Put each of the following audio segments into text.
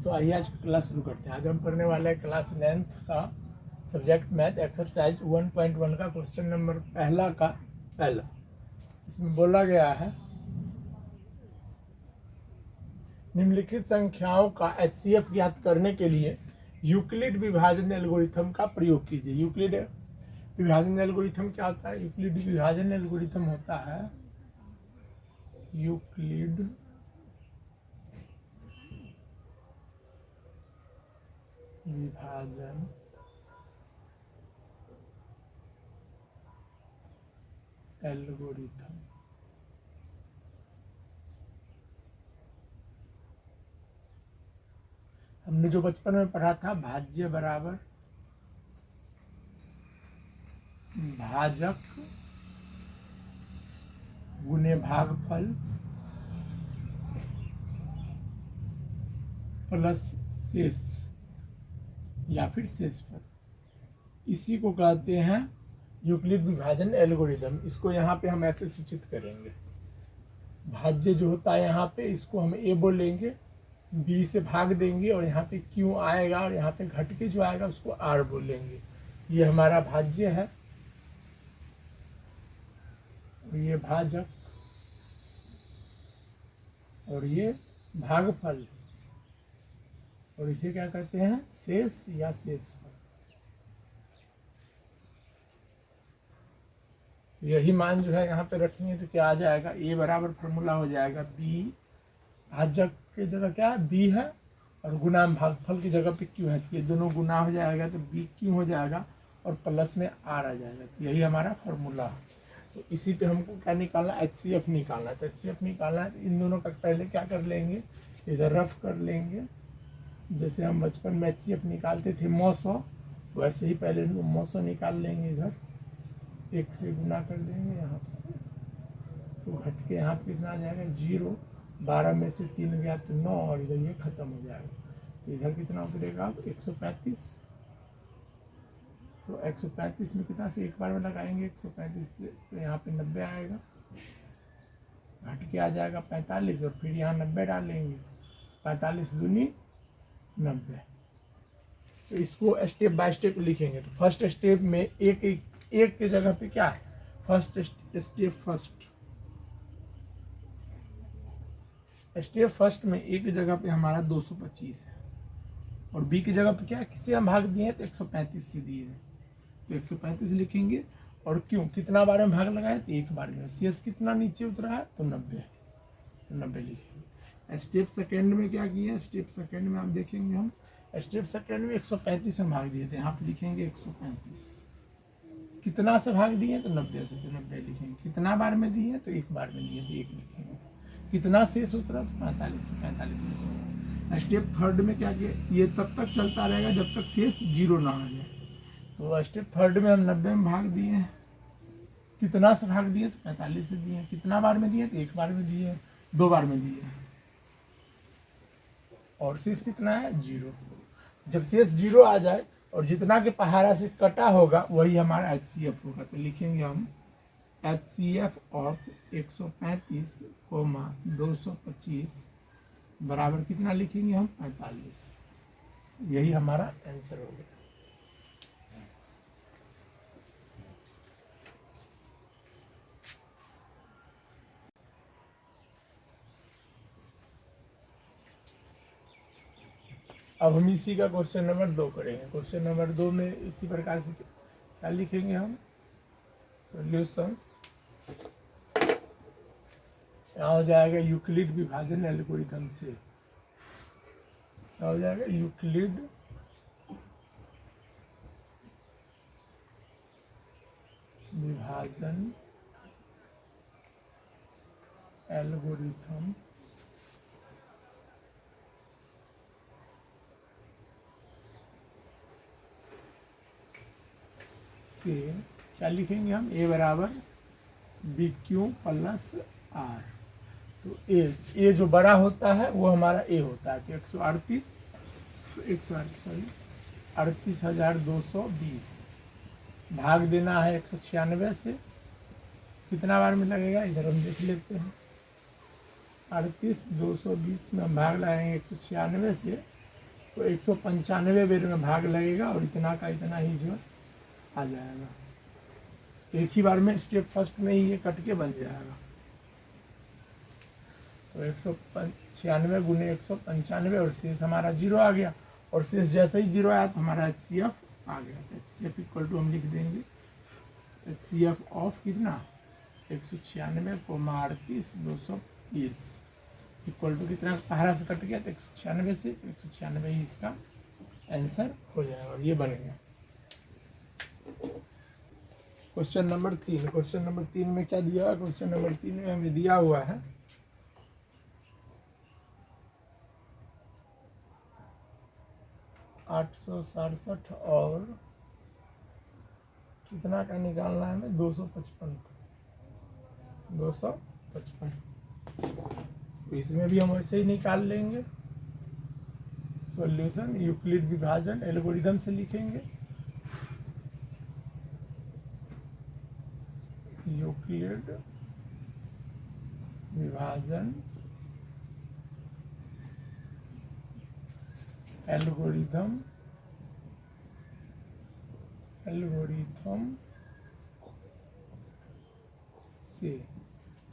तो आइए आज क्लास शुरू करते हैं। आज हम पढ़ने वाले हैं क्लास 9th का सब्जेक्ट मैथ एक्सरसाइज 1.1 का क्वेश्चन नंबर पहला। इसमें बोला गया है निम्नलिखित संख्याओं का HCF ज्ञात करने के लिए यूक्लिड विभाजन एल्गोरिथम का प्रयोग कीजिए। यूक्लिड विभाजन एल्गोरिथम क्या होता है? यूक्लिड विभाजन एल्गोरिथम होता है यूक्लिड विभाजन एल्गोरिथम। हमने जो बचपन में पढ़ा था भाज्य बराबर भाजक गुने भागफल प्लस शेष या फिर शेषफल, इसी को कहते हैं यूक्लिड विभाजन एल्गोरिथम। इसको यहाँ पे हम ऐसे सूचित करेंगे, भाज्य जो होता है यहाँ पे इसको हम ए बोलेंगे, बी से भाग देंगे और यहाँ पे क्यू आएगा और यहाँ पे घट के जो आएगा उसको आर बोलेंगे। ये हमारा भाज्य है, ये भाजक और ये भागफल, और इसे क्या कहते हैं? शेष या शेषफल। तो यही मान जो है यहाँ पे रखेंगे तो क्या आ जाएगा? ए बराबर फॉर्मूला हो जाएगा बी, भाजक की जगह क्या है? बी है, और गुना भागफल की जगह पे क्यू है, तो ये दोनों गुना हो जाएगा तो बी क्यू हो जाएगा और प्लस में आर आ जाएगा। तो यही हमारा फॉर्मूला है। तो इसी पे हमको क्या निकालना? HCF निकालना है। तो HCF निकालना है तो इन दोनों का पहले क्या कर लेंगे? इधर रफ कर लेंगे। जैसे हम बचपन में HCF निकालते थे 900, वैसे ही पहले 900 निकाल लेंगे। इधर 1 से गुना कर देंगे यहाँ पर, तो घट के यहाँ पे कितना आ जाएगा? 0। 12 में से 3 गया तो 9, और इधर ये खत्म हो जाएगा। तो इधर कितना उतरेगा? 135। तो 135 में कितना से एक बार में लगाएंगे? 135 से तो यहाँ पे 90 आएगा, घट के आ जाएगा 45, और फिर यहाँ 90 डालेंगे। 45 दूनी 90। तो इसको स्टेप बाय स्टेप लिखेंगे। तो फर्स्ट स्टेप में एक के जगह पे क्या है? फर्स्ट स्टेप में एक की जगह पे हमारा 225 है, और बी की जगह पे क्या है? किससे हम भाग दिए हैं? तो 135 से दिए हैं, तो 135 लिखेंगे। और क्यों? कितना बार में भाग लगाए? तो एक बार में। शेष कितना नीचे उतरा है? तो 90, तो 90 लिखेंगे। स्टेप सेकेंड में क्या किया? स्टेप सेकेंड में आप देखेंगे, हम स्टेप सेकेंड में 135 से भाग दिए थे, यहाँ पे लिखेंगे 135। कितना से भाग दिए? तो 90 से, तो 90 लिखेंगे। कितना बार में दिए? तो एक बार में दिए, तो 1 लिखेंगे। कितना शेष उतरा? तो 45, तो 45 लिखेंगे। स्टेप थर्ड में क्या किया? ये तब तक चलता रहेगा जब तक शेष 0 ना आ जाए। तो स्टेप थर्ड में हम 90 में भाग दिए हैं। कितना से भाग दिए? तो 45 से दिए। कितना बार में दिए? तो एक बार में दिए, 2 बार में दिए, और शेष कितना है? 0। जब शेष 0 आ जाए और जितना के पहाड़ा से कटा होगा वही हमारा HCF होगा। तो लिखेंगे हम HCF ऑफ 135, 225 बराबर कितना लिखेंगे हम? 45। यही हमारा आंसर हो गया। अब हम इसी का क्वेश्चन नंबर 2 करेंगे। क्वेश्चन नंबर 2 में इसी प्रकार से क्या लिखेंगे हम? सॉल्यूशन। यहाँ हो जाएगा यूक्लिड विभाजन एल्गोरिथम से, क्या हो जाएगा? यूक्लिड विभाजन एल्गोरिथम से क्या लिखेंगे हम? ए बराबर बी क्यू प्लस आर। तो ए जो बड़ा होता है वो हमारा ए होता है। तो 38,220 भाग देना है 196 से। कितना बार में लगेगा? इधर हम देख लेते हैं। 38,220 में हम भाग लगाएंगे 196 से, तो 195 बेर में भाग लगेगा और इतना का इतना ही जो आ जाएगा। एक ही बार में स्टेप फर्स्ट में ही ये कट के बन जाएगा। तो 196 गुने 195 और शेष हमारा 0 आ गया, और शेष जैसे ही 0 आया तो हमारा HCF आ गया। HCF इक्वल टू हम लिख देंगे HCF ऑफ कितना 196 को 38 220 इक्वल टू कितना पहला से कट गया तो 196 से 196 ही इसका आंसर हो जाएगा, और ये बन गया। Question number 3। क्वेश्चन नंबर 3 में क्या दिया है? क्वेश्चन नंबर 3 में हमें दिया हुआ है 867 और कितना का निकालना है हमें 255 तो इसमें भी हम वैसे ही निकाल लेंगे। सॉल्यूशन यूक्लिड विभाजन एल्गोरिथम से लिखेंगे। यूक्लिड विभाजन एल्गोरिथम से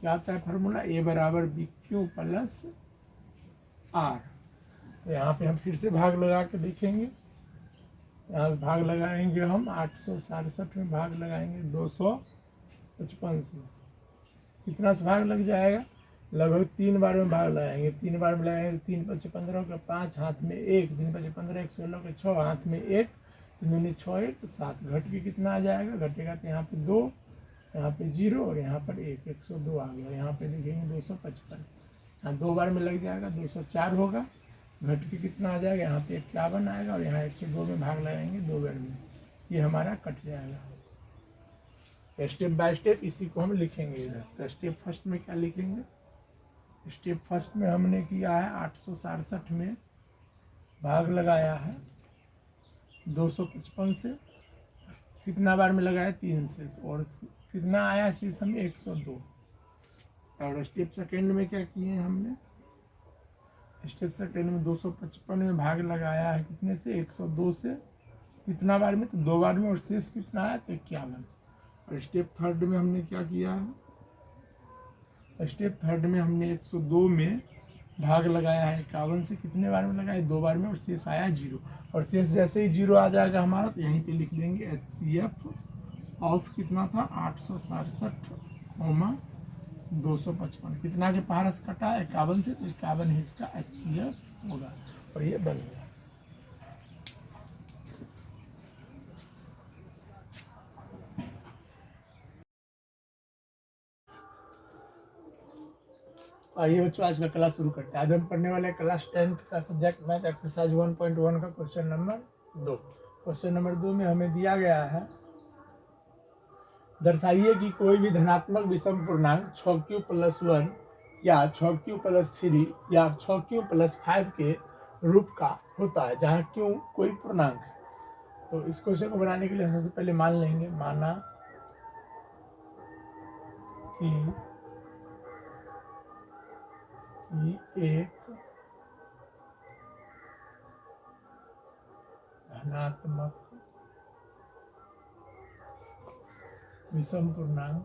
क्या आता है फार्मूला A बराबर BQ प्लस R। तो यहाँ पे हम फिर से भाग लगा के देखेंगे। यहाँ भाग लगाएंगे हम 867 में भाग लगाएंगे 255 से, कितना से भाग लग जाएगा? लगभग 3 बार में भाग लगाएंगे। 3 बार में लगाएंगे 3 × 15 के 5 हाथ में 1, 3 × 15 1 16 के 6 हाथ में 1, 3 × 6 1 7 घट के कितना आ जाएगा? घटेगा तो यहाँ पे 2, यहाँ पे 0 और यहाँ पर 1 102 आ गया। यहाँ पे लिखेंगे 255, यहाँ 2 बार में लग जाएगा 204 होगा, घट के कितना आ जाएगा? यहाँ पे 51 आएगा और यहाँ 102 में भाग लगाएंगे 2 बार में, ये हमारा कट जाएगा। स्टेप बाय स्टेप इसी को हम लिखेंगे इधर। तो स्टेप फर्स्ट में क्या लिखेंगे? स्टेप फर्स्ट में हमने किया है 867 में भाग लगाया है 255 से, कितना बार में लगाया? 3 से, और कितना आया शेष हमें 102। और स्टेप सेकेंड में क्या किए हैं हमने? स्टेप सेकेंड में 255 में भाग लगाया है कितने से? 102 से, कितना बार में? तो 2 बार में, और शेष कितना आया? तो 51। और स्टेप थर्ड में हमने क्या किया है? स्टेप थर्ड में हमने 102 में भाग लगाया है 51 से, कितने बार में लगाया? 2 बार में, और शेष आया 0। और शेष जैसे ही 0 आ जाएगा हमारा तो यहीं पे लिख देंगे HCF ऑफ कितना था 867 255, कितना के पारस कटा 51 से, तो 51 ही इसका HCF होगा, और ये बन गया। आइए बच्चों आज का क्लास शुरू करते हैं। आज हम पढ़ने वाले क्लास 10th का सब्जेक्ट मैथ एक्सरसाइज 1.1 का क्वेश्चन नंबर 2। क्वेश्चन नंबर 2 में हमें दिया गया है, दर्शाइए कि कोई भी धनात्मक विषम पूर्णांक 6q + 1 या 6q + 3 या 6q + 5 के रूप का होता है जहाँ q कोई पूर्णांक है। तो इस क्वेश्चन को बनाने के लिए हम सबसे पहले मान लेंगे, माना कि एक धनात्मक विषम पूर्णांक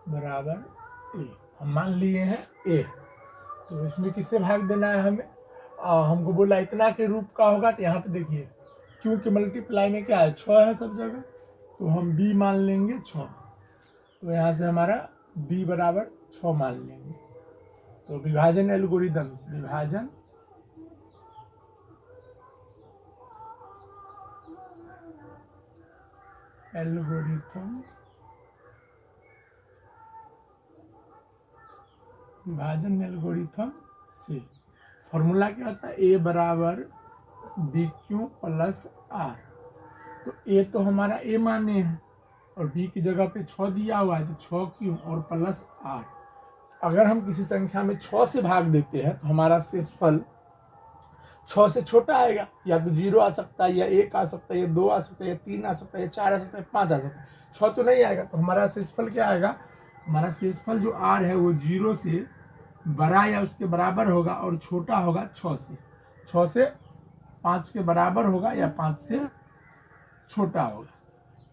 बराबर A। हम मान लिए हैं A। तो इसमें किससे भाग देना है हमें? हमको बोला इतना के रूप का होगा, तो यहाँ पे देखिए क्योंकि मल्टीप्लाई में क्या है 6 है सब जगह, तो हम B मान लेंगे 6। तो यहाँ से हमारा B बराबर 6 मान लेंगे। तो विभाजन एल्गोरिथम, विभाजन एल्गोरिथम विभाजन एल्गोरिथम से फॉर्मूला क्या होता है? A बराबर BQ + R। तो A तो हमारा A माने हैं और B की जगह पे 6 दिया हुआ है, तो 6Q और प्लस R। अगर हम किसी संख्या में 6 से भाग देते हैं तो हमारा शेषफल 6 से छोटा आएगा, या तो 0 आ सकता है, या 1 आ सकता है, या 2 आ सकता है, या 3 आ सकता है, या 4 आ सकता है, 5 आ सकता है। 6 तो नहीं आएगा। तो हमारा शेषफल क्या आएगा? हमारा शेषफल जो r है वो 0 से बड़ा या उसके बराबर होगा और छोटा होगा 6 से। 6 से 5 के बराबर होगा या 5 से छोटा होगा,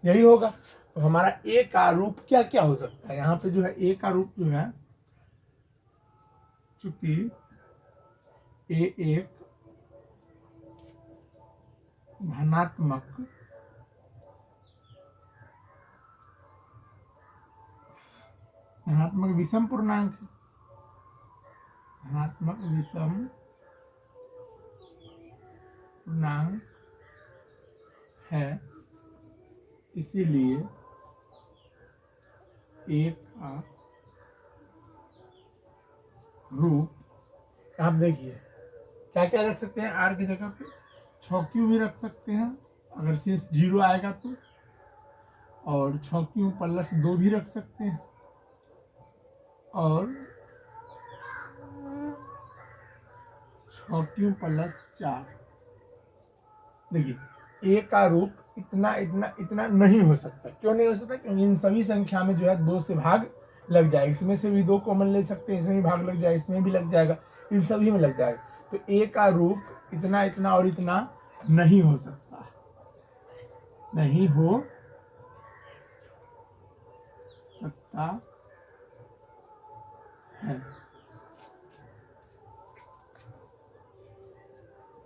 यही होगा। तो हमारा a का रूप क्या क्या हो सकता है? यहाँ पे जो है a का रूप जो है, चूंकि a एक धनात्मक विषम पूर्णांक है, धनात्मक विषम पूर्णांक है, इसीलिए एक का रूप आप देखिए क्या क्या रख सकते हैं r की जगह पे। 6q भी रख सकते हैं अगर शेष 0 आएगा तो, और 6q + 2 भी रख सकते हैं, और 6q + 4। देखिए a का रूप इतना इतना इतना नहीं हो सकता। क्यों नहीं हो सकता? क्योंकि इन सभी संख्या में जो है 2 से भाग लग जाएगा। इसमें से भी 2 कॉमन ले सकते हैं, इसमें भी भाग लग जाएगा, इसमें भी लग जाएगा, इन सभी में लग जाएगा। तो a का रूप इतना इतना और इतना नहीं हो सकता, नहीं हो सकता है।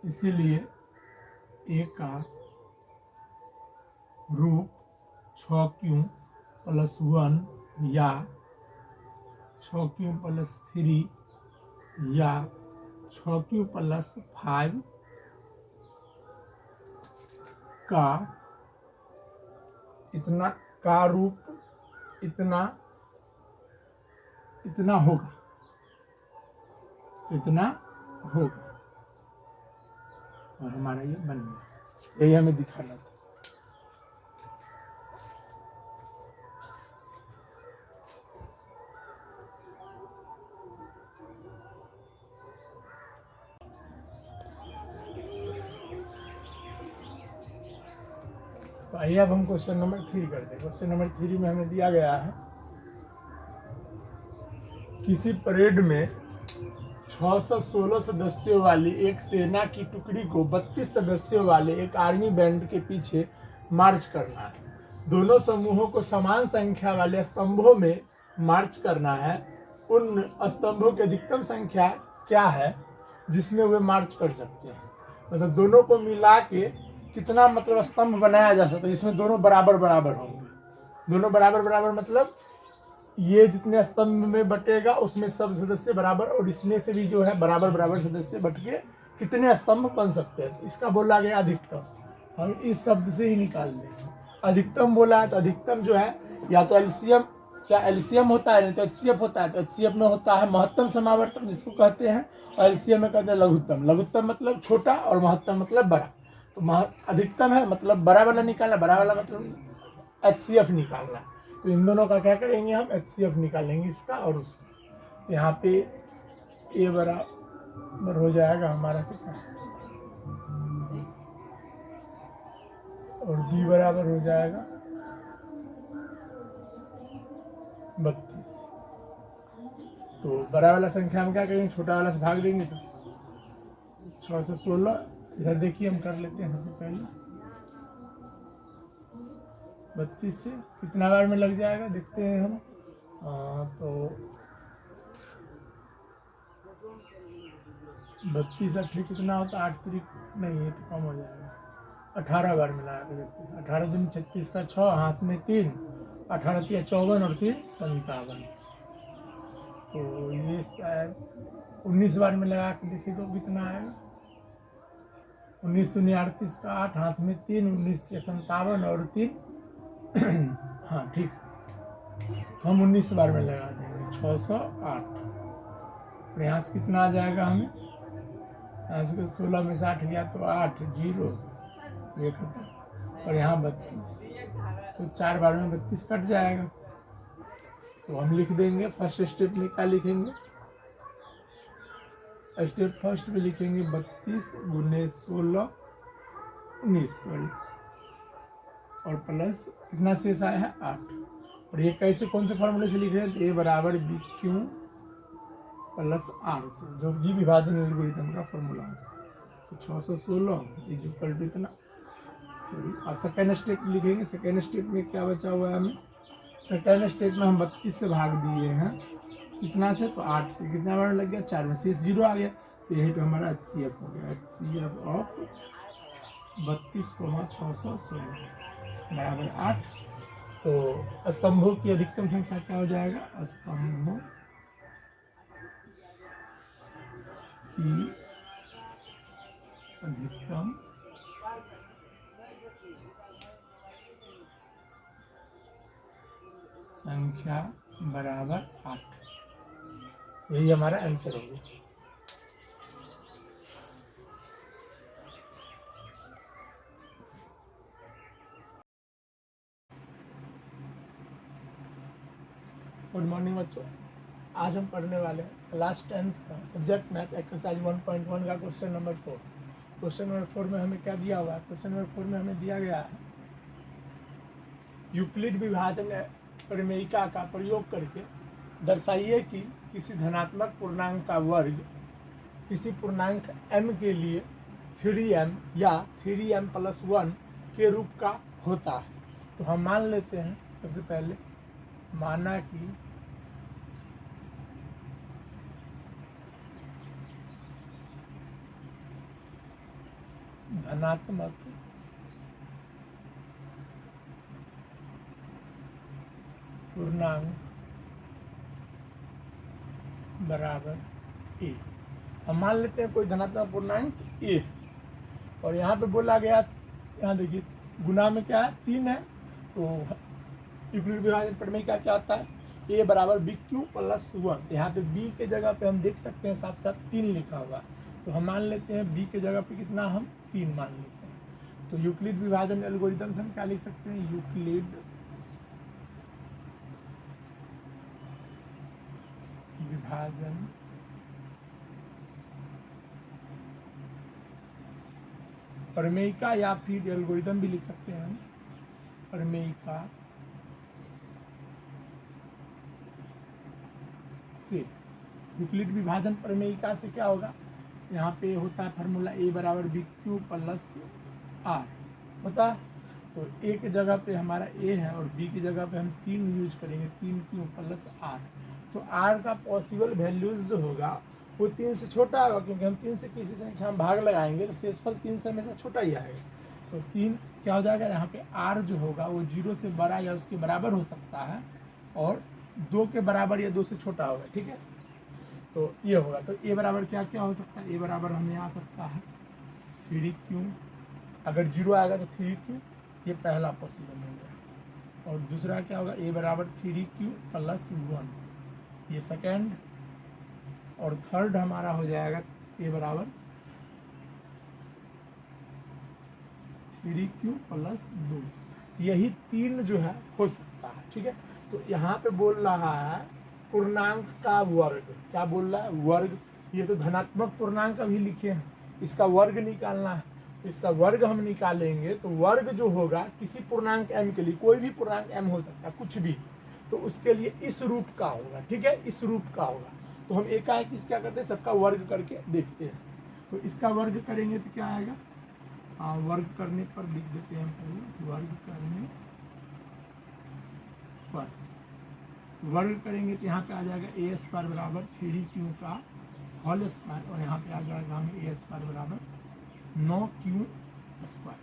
इसीलिए a का रूप 6q + 1 या 6q + 3 या 6q + 5 का इतना का रूप इतना इतना होगा, इतना होगा। और हमारा ये बन गया, यही हमें दिखाना था। तो आइए अब हम क्वेश्चन नंबर 3 करते हैं। क्वेश्चन नंबर 3 में हमें दिया गया है, किसी परेड में 616 सदस्यों वाली एक सेना की टुकड़ी को 32 सदस्यों वाले एक आर्मी बैंड के पीछे मार्च करना है। दोनों समूहों को समान संख्या वाले स्तंभों में मार्च करना है। उन स्तंभों की अधिकतम संख्या क्या है जिसमें वे मार्च कर सकते हैं? मतलब दोनों को मिला के कितना मतलब स्तंभ बनाया जा सकता है जिसमें दोनों बराबर बराबर होंगे। दोनों बराबर बराबर मतलब ये जितने स्तंभ में बटेगा उसमें सब सदस्य बराबर, और इसमें से भी जो है बराबर बराबर सदस्य बट के कितने स्तंभ बन सकते हैं। तो इसका बोला गया अधिकतम, हम इस शब्द से ही निकाल लेंगे। अधिकतम बोला है तो अधिकतम जो है या तो एलसीएम, क्या एलसीएम होता है, नहीं तो एचसीएफ होता है। तो एचसीएफ में होता है महत्तम समावर्तक जिसको कहते हैं, और एलसीएम में कहते हैं लघुत्तम। लघुत्तम मतलब छोटा और महत्तम मतलब बड़ा। तो अधिकतम है मतलब बड़ा वाला निकालना, बड़ा वाला मतलब एचसीएफ निकालना। तो इन दोनों का क्या करेंगे हम, एचसीएफ निकालेंगे इसका और उसका। तो यहाँ पे ए बराबर हो जाएगा हमारा कितना, और बी बराबर हो जाएगा 32। तो बड़ा वाला संख्या हम क्या करेंगे, छोटा वाला से भाग देंगे। तो 6 से 16, इधर देखिए हम कर लेते हैं सबसे पहले। 32 से कितना बार में लग जाएगा देखते हैं हम। तो 32 8 कितना होता है, 8 3 नहीं, ये तो कम हो जाएगा। 18 बार में लगा के देखते हैं। 18 दूनी 36 का 6, हाथ में 3, 18 3 54 और 3 57। तो ये शायद 19 बार में लगा के देखिए तो कितना आएगा। 19 दूनी 38 का 8, हाथ में 3, 19 के 57 और 3 हाँ ठीक, तो हम 19 बार में लगा देंगे 608। और यहाँ से कितना आ जाएगा हमें, यहाँ से 16 में से 8 गया तो 8 0, ये खत्म, और यहाँ 32। तो 4 बार में 32 कट जाएगा। तो हम लिख देंगे फर्स्ट स्टेप में क्या लिखेंगे, स्टेप फर्स्ट में लिखेंगे 32 गुने 16 19 सॉरी, और प्लस कितना शेष आया है 8। और ये कैसे कौन से फॉर्मूले से लिख रहे हैं, ए बराबर बी क्यू प्लस आर से, जो ये विभाजन एल्गोरिथम का फॉर्मूला होता है। तो 616 इज इक्वल टू इतना, सॉरी अब सेकेंड स्टेप लिखेंगे। सेकेंड स्टेप में क्या बचा हुआ है हमें, सेकेंड स्टेप में हम 32 से भाग दिए हैं, कितना से, तो 8 से, कितना बार लग गया 4 में, शेष 0 आ गया। तो यहीं पे हमारा HCF हो गया, HCF ऑफ 32,616 बराबर 8। तो स्तंभों की अधिकतम संख्या क्या हो जाएगा, स्तंभों की अधिकतम संख्या बराबर 8। यही हमारा आंसर होगा। गुड मॉर्निंग बच्चों, आज हम पढ़ने वाले हैं क्लास 10th का सब्जेक्ट मैथ एक्सरसाइज 1.1 का क्वेश्चन नंबर 4। क्वेश्चन नंबर 4 में हमें क्या दिया हुआ है, क्वेश्चन नंबर 4 में हमें दिया गया है यूक्लिड विभाजन प्रमेयिका का प्रयोग करके दर्शाइए कि किसी धनात्मक पूर्णांक का वर्ग किसी पूर्णांक m के लिए 3m या 3m+1 के रूप का होता है। तो हम मान लेते हैं, सबसे पहले माना कि धनात्मक पूर्णांक बराबर a। हम मान लेते हैं कोई धनात्मक पूर्णांक a, और यहाँ पे बोला गया, यहाँ देखिए गुना में क्या है 3 है, तो यूक्लिड विभाजन प्रमेय का क्या होता है, a बराबर बी क्यू प्लस 1। यहाँ पे b के जगह पे हम देख सकते हैं साफ साफ 3 लिखा हुआ है, तो हम मान लेते हैं b के जगह पे कितना, हम 3 मान लेते हैं। तो यूक्लिड विभाजन एल्गोरिथम से हम क्या लिख सकते हैं, यूक्लिड विभाजन प्रमेयिका, या फिर एल्गोरिथम भी लिख सकते हैं हम, प्रमेयिका से, यूक्लिड विभाजन प्रमेयिका से क्या होगा, यहाँ पे होता है फार्मूला a बराबर बी क्यू प्लस आर होता है। तो a की जगह पे हमारा a है और b की जगह पे हम 3 यूज करेंगे, 3q प्लस r। तो r का पॉसिबल वैल्यूज जो होगा वो 3 से छोटा होगा, क्योंकि हम 3 से किसी संख्या हम भाग लगाएंगे तो शेषफल 3 से हमेशा छोटा ही आएगा। तो 3 क्या हो जाएगा, यहाँ पे r जो होगा वो 0 से बड़ा या उसके बराबर हो सकता है, और 2 के बराबर या 2 से छोटा होगा, ठीक है। तो ये होगा, तो a बराबर क्या क्या हो सकता है, a बराबर हमें आ सकता है 3q, अगर 0 आएगा तो 3q, ये पहला पॉसिबल हो गया। और दूसरा क्या होगा, a बराबर 3q प्लस 1, ये सेकेंड। और थर्ड हमारा हो जाएगा a बराबर 3q प्लस 2। यही 3 जो है हो सकता है, ठीक है। तो यहाँ पे बोल रहा है पूर्णांक का वर्ग, क्या बोल रहा है, वर्ग। ये तो धनात्मक पूर्णांक अभी लिखे हैं, इसका वर्ग निकालना है, तो इसका वर्ग हम निकालेंगे। तो वर्ग जो होगा किसी पूर्णांक m के लिए, कोई भी पूर्णांक m हो सकता है, कुछ भी, तो उसके लिए इस रूप का होगा, ठीक है, इस रूप का होगा। तो हम एकाएक इस क्या करते हैं, सबका वर्ग करके देखते हैं। तो इसका वर्ग करेंगे तो क्या आएगा, वर्ग करने पर लिख देते हैं पहले, वर्ग करने पर वर्ग करेंगे तो यहाँ पे आ जाएगा a स्क्वायर बराबर 3q का होल स्क्वायर, और यहाँ पे आ जाएगा हमें a स्क्वायर बराबर 9q स्क्वायर।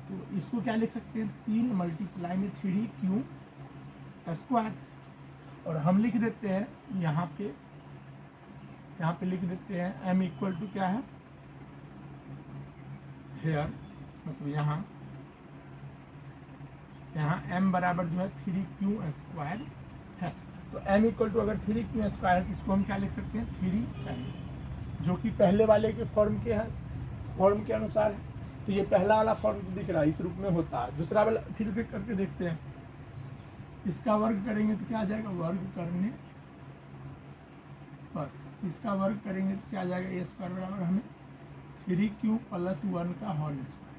तो इसको क्या लिख सकते हैं, 3 मल्टीप्लाई में 3q स्क्वायर, और हम लिख देते हैं यहाँ पे लिख देते हैं m इक्वल टू क्या है, हेयर, मतलब यहाँ m बराबर जो है 3q स्क्वायर है। तो m इक्वल टू अगर 3q स्क्वायर है तो इसको हम क्या लिख सकते हैं, 3m, जो कि पहले वाले के फॉर्म के अनुसार है। तो ये पहला वाला फॉर्म दिख रहा है, इस रूप में होता है। दूसरा वाला फिर से करके देखते हैं, इसका वर्ग करेंगे तो क्या आ जाएगा, वर्ग करने पर इसका वर्ग करेंगे तो क्या आ जाएगा, ए स्क्वायर बराबर हमें 3q + 1 का होल स्क्वायर।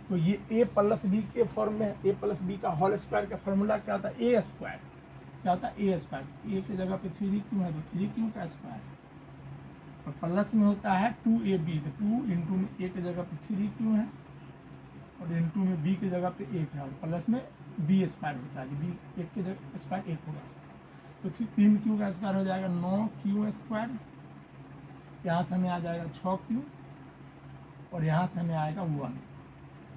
तो ये a + b के फॉर्म में है, a + b का होल स्क्वायर का फॉर्मूला क्या होता है, ए स्क्वायर। क्या होता है, ए स्क्वायर। ए की जगह पे 3q है तो 3q का स्क्वायर, और प्लस में होता है 2ab, तो 2 इंटू में a की जगह पे 3q है और इंटू में b की जगह पे 1 है, और प्लस में b स्क्वायर होता है, b 1 की जगह स्क्वायर 1 होगा, तो 3q का स्क्वायर हो जाएगा 9q स्क्वायर। यहाँ से हमें आ जाएगा 6q और यहाँ से हमें आएगा 1।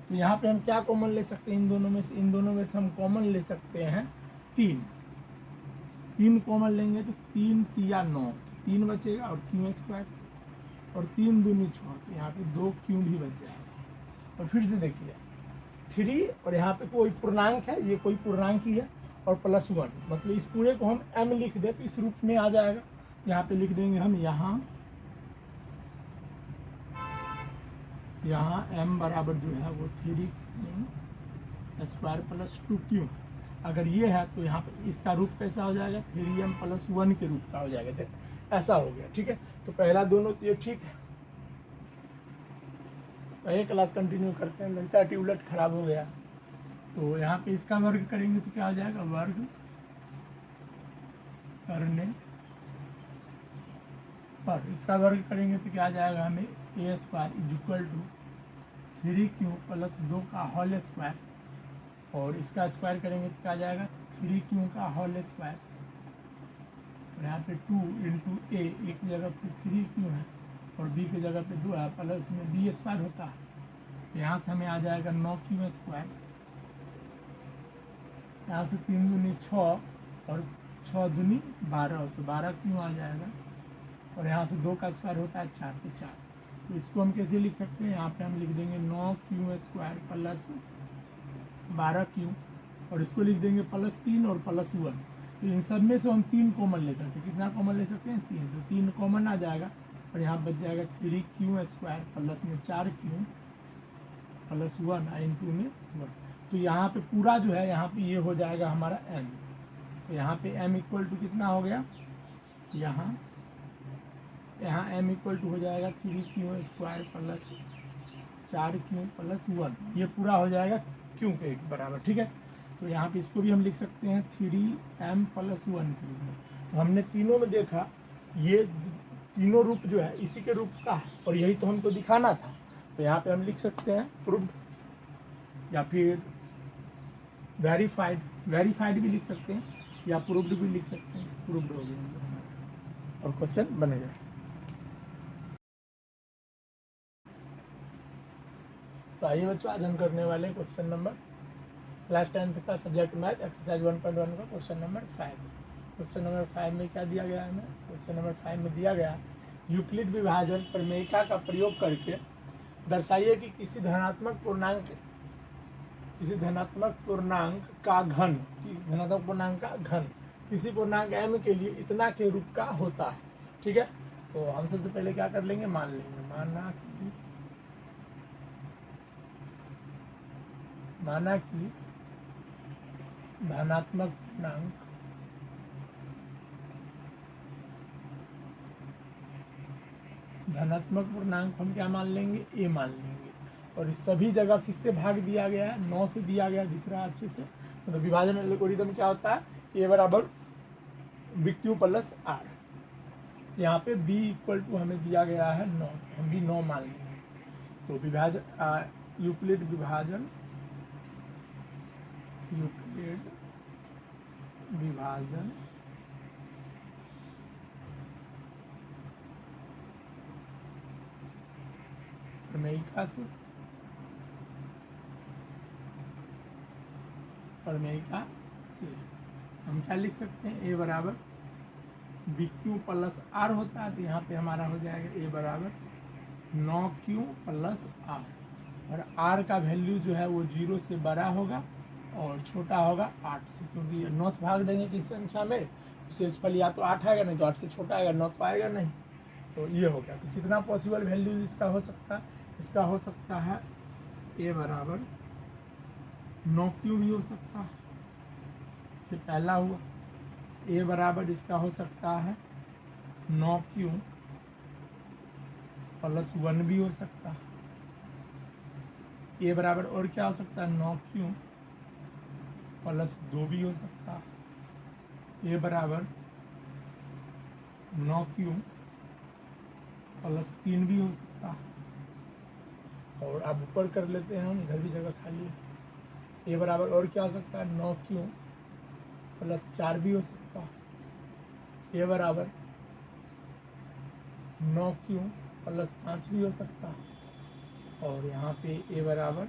तो यहाँ पे हम क्या कॉमन ले सकते हैं इन दोनों में से, इन दोनों में से हम कॉमन ले सकते हैं 3 कॉमन लेंगे तो 3 तिया 9, 3 बचेगा और q स्क्वायर, और 3 दूनी 6, तो यहाँ पे 2q भी बच जाएगा। और फिर से देखिए 3 और यहाँ पे कोई पूर्णांक है, ये कोई पूर्णांक ही है, और +1, मतलब इस पूरे को हम m लिख दे तो इस रूप में आ जाएगा। यहाँ पे लिख देंगे हम यहाँ m बराबर जो है वो 3q स्क्वायर + 2q। अगर ये है तो यहाँ पे इसका रूप कैसा हो जाएगा, 3m + 1 के रूप का हो जाएगा। देखो ऐसा हो गया, ठीक है। तो पहला दोनों तो ये ठीक है, तो एक क्लास कंटिन्यू करते हैं, लगता है ट्यूबलाइट खराब हो गया। तो यहाँ पे इसका वर्ग करेंगे तो क्या आ जाएगा, वर्ग करने पर इसका वर्ग करेंगे तो क्या आ जाएगा हमें, a स्क्वायर = 3q + 2 का होल स्क्वायर, और इसका स्क्वायर करेंगे तो क्या आ जाएगा 3q का होल स्क्वायर, और यहाँ पे 2 इंटू a, एक की जगह पे 3q है और b की जगह पे 2 है, प्लस में b स्क्वायर होता है, यहाँ से हमें आ जाएगा 9q स्क्वायर, यहाँ से 3 दूनी 6 और 6 दूनी 12, तो 12q आ जाएगा, और यहाँ से 2 का स्क्वायर होता है 4, तो 4। तो इसको हम कैसे लिख सकते हैं, यहाँ पे हम लिख देंगे 9q स्क्वायर + 12q, और इसको लिख देंगे +3 और +1। तो इन सब में से हम 3 कॉमन ले सकते हैं। कितना कॉमन ले सकते हैं, 3, तो 3 कॉमन आ जाएगा, और यहाँ बच जाएगा 3q स्क्वायर प्लस में 4q + 1 इंटू में 1। तो यहाँ पे पूरा जो है यहाँ पे ये हो जाएगा हमारा m। तो यहाँ पे m = कितना हो गया, यहाँ m = हो जाएगा 3q स्क्वायर प्लस 4q + 1, ये पूरा हो जाएगा q के बराबर, ठीक है। तो यहाँ पे इसको भी हम लिख सकते हैं 3m + 1 के रूप में। तो हमने तीनों में देखा ये तीनों रूप जो है इसी के रूप का है, और यही तो हमको दिखाना था। तो यहाँ पे हम लिख सकते हैं प्रूव्ड, या फिर वेरीफाइड भी लिख सकते हैं, या प्रूव्ड भी लिख सकते हैं। प्रूव्ड हो गया और क्वेश्चन बनेगा। तो आइए बच्चों, आज हम करने वाले हैं क्वेश्चन नंबर क्लास 10th का सब्जेक्ट मैथ एक्सरसाइज 1.1 का क्वेश्चन नंबर 5। क्वेश्चन नंबर 5 में क्या दिया गया है हमें, क्वेश्चन नंबर 5 में दिया गया यूक्लिड विभाजन प्रमेयिका का प्रयोग करके दर्शाइए कि किसी धनात्मक पूर्णांक का घन किसी पूर्णांक m के लिए इतना के रूप का होता है, ठीक है। तो हम सबसे पहले क्या कर लेंगे, मान लेंगे, माना कि धनात्मक पूर्णांक हम क्या मान लेंगे, a मान लेंगे, और इस सभी जगह किससे भाग दिया गया है, 9 से दिया गया, दिख रहा है अच्छे से। मतलब विभाजन एल्गोरिथम क्या होता है, a बराबर bq + r। यहाँ पे b = हमें दिया गया है 9, हम भी 9 मान लेंगे। तो यूक्लिड विभाजन प्रमेयिका से हम क्या लिख सकते हैं, a बराबर bq + r होता है, तो यहाँ पे हमारा हो जाएगा a बराबर 9q + r, और r का वैल्यू जो है वो 0 से बड़ा होगा और छोटा होगा 8 से, क्योंकि 9 से भाग देंगे किस संख्या में, शेषफल या तो 8 आएगा, नहीं तो 8 से छोटा आएगा, 9 तो आएगा नहीं। तो ये हो गया। तो कितना पॉसिबल वैल्यूज इसका हो सकता है, इसका हो सकता है a बराबर 9q भी हो सकता है, ये पहला हुआ। a बराबर इसका हो सकता है 9q प्लस 1 भी हो सकता है। ए बराबर और क्या हो सकता है, 9q प्लस 2 भी हो सकता है। ए बराबर 9q प्लस 3 भी हो सकता है। और अब ऊपर कर लेते हैं हम, इधर भी जगह खाली है। ए बराबर और क्या हो सकता है, 9q प्लस 4 भी हो सकता है। ए बराबर 9q प्लस 5 भी हो सकता है। और यहाँ पे ए बराबर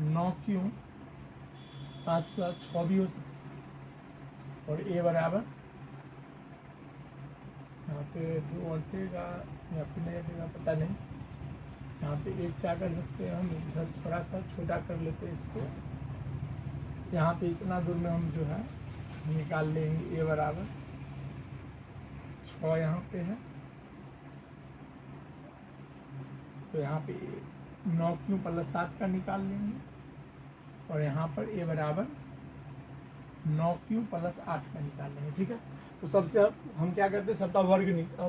9q 5 का 6 भी हो सकता है। और ए बराबर यहाँ पे 2 हटेगा या फिर नहीं हटेगा पता नहीं। यहाँ पे एक क्या कर सकते हैं हम, इधर थोड़ा सा छोटा कर लेते हैं इसको। यहाँ पे इतना दूर में हम जो है निकाल लेंगे। ए बराबर 6 यहाँ पे है, तो यहाँ पे 9q प्लस 7 का निकाल लेंगे। और यहाँ पर ए बराबर 9q प्लस 8 का निकाल लेंगे। ठीक है, तो सबसे हम क्या करते हैं, सबका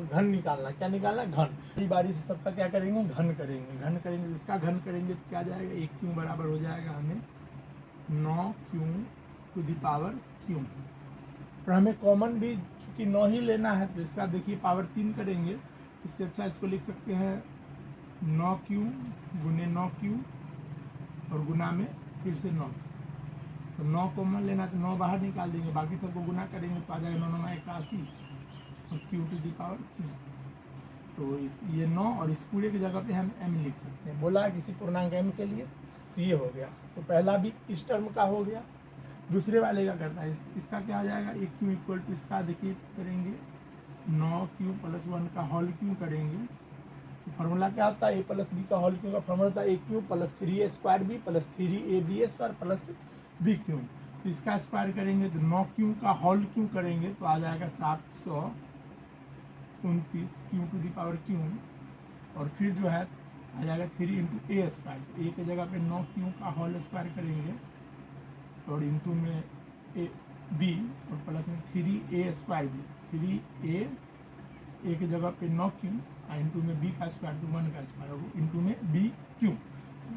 घन निकालना। क्या निकालना, घन। इसी बारी से सबका क्या करेंगे, घन करेंगे। घन करेंगे, जिसका घन करेंगे तो क्या जाएगा, 1q बराबर हो जाएगा हमें 9q to the power q। और हमें कॉमन भी चूँकि 9 ही लेना है, तो इसका देखिए पावर 3 करेंगे। इससे अच्छा इसको लिख सकते हैं 9q गुने 9q और गुना में फिर से 9। तो 9 कॉमन लेना, तो 9 बाहर निकाल देंगे, बाकी सबको गुना करेंगे तो आ जाएगा 9 9 81 और q to the power q। तो ये 9 और इस पूरे की जगह पे हम m लिख सकते हैं। बोला है किसी पूर्णांक m के लिए, तो ये हो गया। तो पहला भी इस टर्म का हो गया। दूसरे वाले का करता है, इसका क्या आ जाएगा, 1q इक्वल टू इसका देखिए करेंगे 9q प्लस 1 का होल क्यू करेंगे। तो फार्मूला क्या होता है, a प्लस बी का होल क्यू का फार्मूला होता है a cube plus 3a square B plus 3ab square plus B cube. तो इसका स्क्वायर करेंगे तो 9q का होल क्यू करेंगे तो आ जाएगा 729 q to the power q। और फिर जो है आ जाएगा 3 इंटू ए स्क्वायर। ए की जगह पे 9q का होल स्क्वायर करेंगे और इंटू में ए बी और प्लस में 3a स्क्वायर बी। 3a की जगह पे 9q और इंटू में b का स्क्वायर तो 1 का स्क्वायर होगा, इंटू में बी क्यू।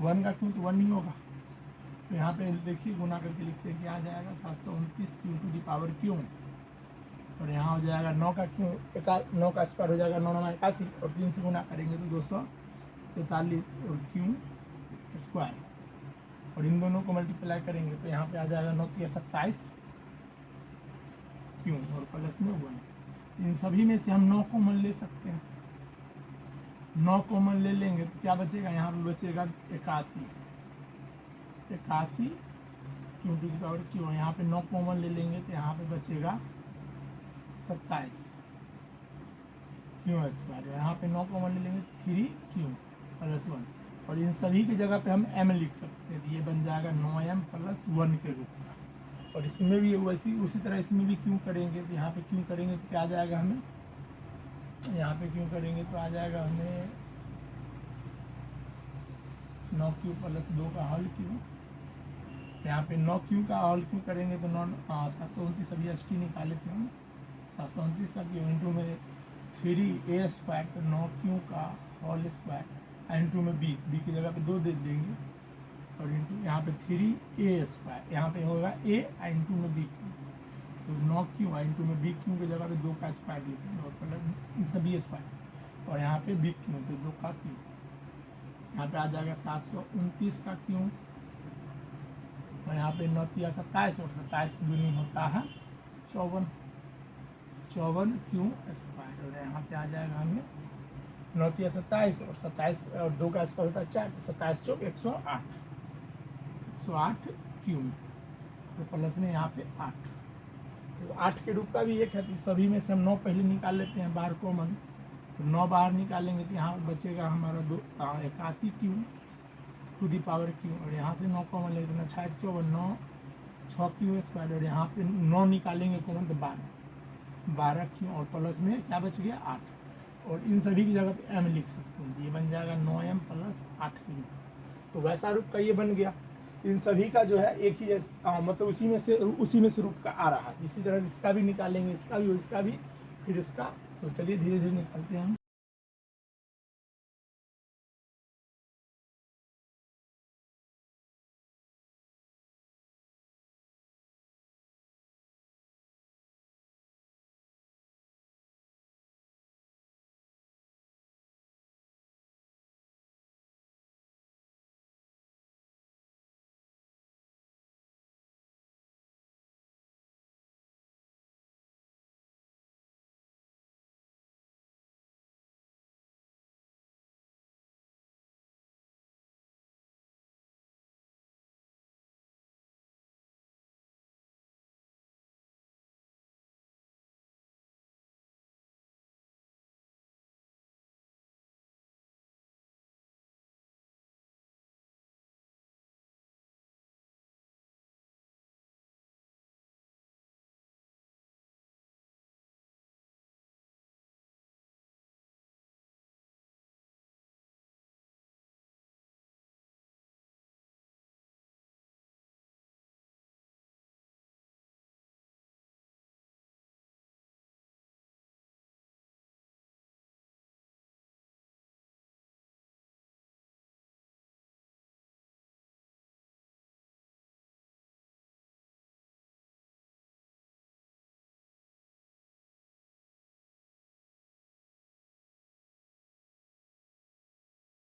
1 का क्यू तो 1 नहीं होगा, तो यहाँ पे देखिए गुना करके लिखते हैं कि आ जाएगा 729 q to the power q। और यहाँ हो जाएगा 9 का क्यू 9 का स्क्वायर हो जाएगा 9 9 81 और 3 से गुना करेंगे तो 243 और q स्क्वायर। और इन दोनों को मल्टीप्लाई करेंगे तो यहाँ पे आ जाएगा 9 3 27 q और प्लस में 1। इन सभी में से हम 9 कॉमन ले सकते हैं। 9 कॉमन ले लेंगे तो क्या बचेगा, यहाँ पे बचेगा 81 q to the power q। यहाँ पे 9 कॉमन ले लेंगे तो यहाँ पे बचेगा 27 q स्क्वायर। यहाँ पे 9 कॉमन ले लेंगे तो 3q प्लस 1। और इन सभी की जगह पे हम m लिख सकते हैं, तो ये बन जाएगा 9m प्लस 1 के रूप में। और इसमें भी वैसी उसी तरह इसमें भी q करेंगे, तो यहाँ पे q करेंगे तो क्या आ जाएगा हमें, यहाँ पे q करेंगे तो आ जाएगा हमें 9q प्लस 2 का होल q। यहाँ पे 9q का होल क्यू करेंगे तो 729 अभी एस टी निकाले थे हम, 729 का क्यू इंटू में 3a स्क्वायर तो 9q का होल स्क्वायर इंटू में b की जगह पे 2 दे देंगे और इंटू यहाँ पे 3a स्क्वायर, यहाँ पे होगा a इंटू में b क्यू। तो 9q इंटू में b क्यू की जगह पे 2 का स्क्वायर लिखेंगे और प्लस b स्क्वायर और यहाँ पे b क्यू तो 2 का क्यू। यहाँ पे आ जाएगा 729 का क्यू और यहाँ पे 9 3 27 और 27 दूनी होता है 54 q स्क्वायर। और यहाँ पे आ जाएगा हमें 9 3 27 और 27 और 2 का स्क्वायर होता है 4, 27 चौक 108 q तो प्लस में यहाँ पे 8। तो 8 के रूप का भी एक है, तो सभी में से हम 9 पहले निकाल लेते हैं बाहर कॉमन। तो 9 बाहर निकालेंगे तो यहाँ बचेगा हमारा 81 q to the power q। और यहाँ से 9 कॉमन ले लेना 6 54 9 6q स्क्वायर। और यहाँ पे 9 निकालेंगे कॉमन तो 12 q और प्लस में क्या बच गया 8। और इन सभी की जगह पे m लिख सकते हैं, ये बन जाएगा 9m प्लस 8 के रूप। तो वैसा रूप का ये बन गया। इन सभी का जो है एक ही मतलब उसी में से रूप का आ रहा है। इसी तरह इसका भी निकालेंगे, इसका भी फिर इसका, तो चलिए धीरे धीरे निकालते हैं हम।